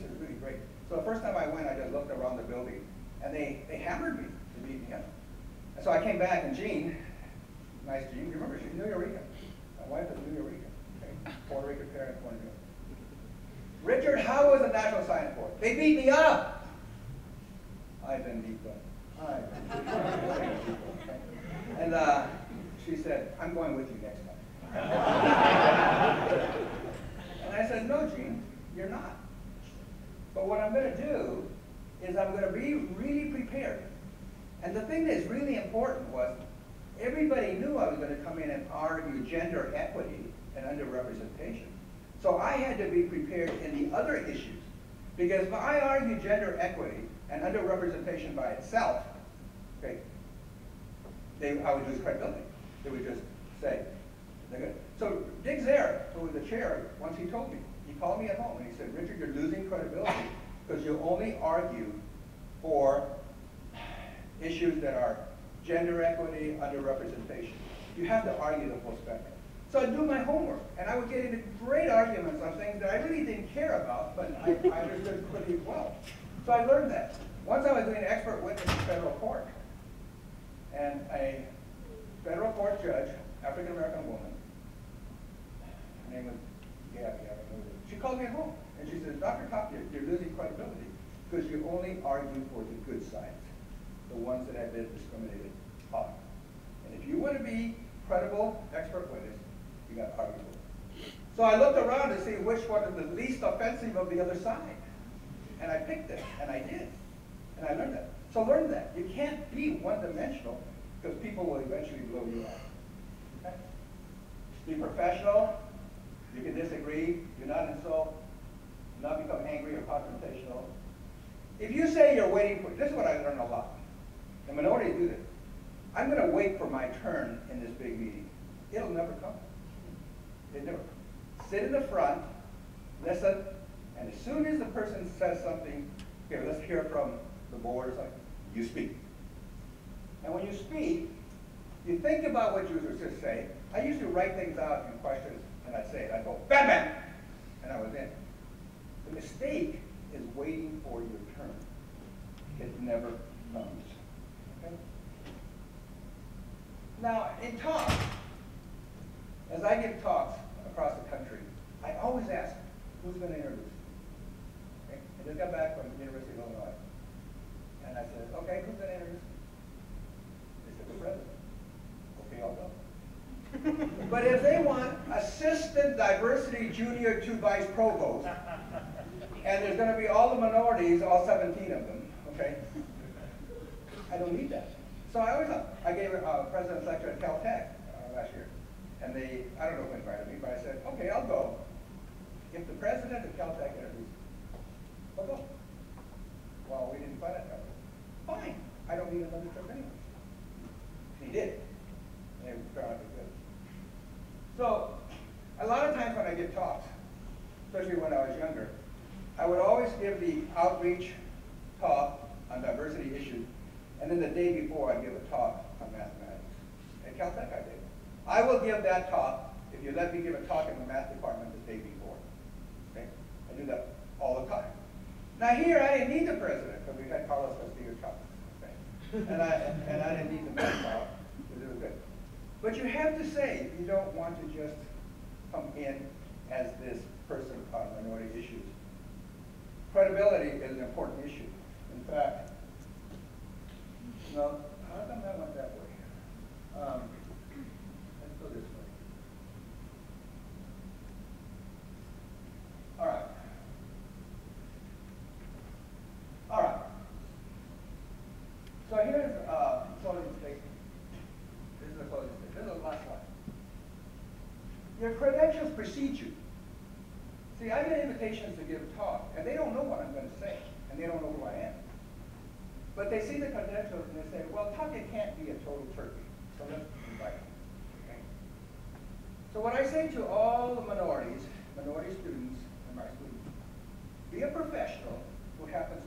this is really great. So the first time I went, I just looked around the building, and they hammered me to beat me up. And so I came back, and Jean, nice Jean, you remember she's New Eureka. My wife is New Eureka. Okay? Puerto Rican parents, point of view. Richard, how was the National Science Board? They beat me up. I've been beat up. And she said, I'm going with you next time. And I said, no, Jean, you're not. But what I'm going to do is I'm going to be really prepared. And the thing that's really important was everybody knew I was going to come in and argue gender equity and underrepresentation. So I had to be prepared in the other issues. Because if I argue gender equity and underrepresentation by itself, okay, I would lose credibility. They would just say, they're good. So Dick Zare, who was the chair, once he told me, he called me at home and he said, Richard, you're losing credibility because you only argue for issues that are gender equity, underrepresentation. You have to argue the full spectrum. So I'd do my homework, and I would get into great arguments on things that I really didn't care about, but I understood pretty well. So I learned that. Once I was doing expert witness in federal court, and a federal court judge, African-American woman, her name was Gabby, I don't know. She called me at home, and she says, Dr. Tapia, you're losing credibility because you only argue for the good sides, the ones that have been discriminated on. And if you want to be credible expert witness, you got to argue for it. So I looked around to see which one is the least offensive of the other side. And I picked it, and I did. And I learned that. So learn that. You can't be one-dimensional because people will eventually blow you off. Okay? Be professional. You can disagree. Do not insult. Do not become angry or confrontational. If you say you're waiting for, this is what I learned a lot. The minorities do this. I'm going to wait for my turn in this big meeting. It'll never come. It never comes. Sit in the front, listen, and as soon as the person says something, here, let's hear from the board or something, you speak. And when you speak, you think about what you were just saying. I used to write things out in questions, and I'd say it. I'd go, bam, bam, and I was in. The mistake is waiting for your turn. It never comes. Okay? Now, in talks, as I give talks across the country, I always ask, who's going to introduce me? Okay? I just got back from the University of Illinois. And I said, okay, who's going to introduce me? They said, the president. Okay, I'll go. But if they want assistant diversity junior to vice provost, and there's going to be all the minorities, all 17 of them, okay, I don't need that. So I gave a president's lecture at Caltech last year. And I don't know who invited me, but I said, okay, I'll go. If the president of Caltech introduces me, I'll go. Well, we didn't find out that way. Fine, I don't need another trip anyway. He did. And it turned out to be good. So, a lot of times when I give talks, especially when I was younger, I would always give the outreach talk on diversity issues, and then the day before I'd give a talk on mathematics. At Caltech I did. I will give that talk if you let me give a talk in the math department the day before. Okay? I do that all the time. Now here I didn't need the president because we had Carlos Castillo-Chavez. Okay? And I didn't need the math talk because it was good. But you have to say you don't want to just come in as this person on minority issues. Credibility is an important issue. In fact, no, how come that went that way? Let's go this way. All right. All right. So here's a closing statement. This is a closing statement. This is the last slide. Your credentials precede you. See, I get invitations to give a talk, and they don't know what I'm going to say, and they don't know who I am. But they see the credentials and they say, well, Tapia can't be a total turkey, so let's invite him. Okay? So what I say to all the minority students, and my students, be a professional who happens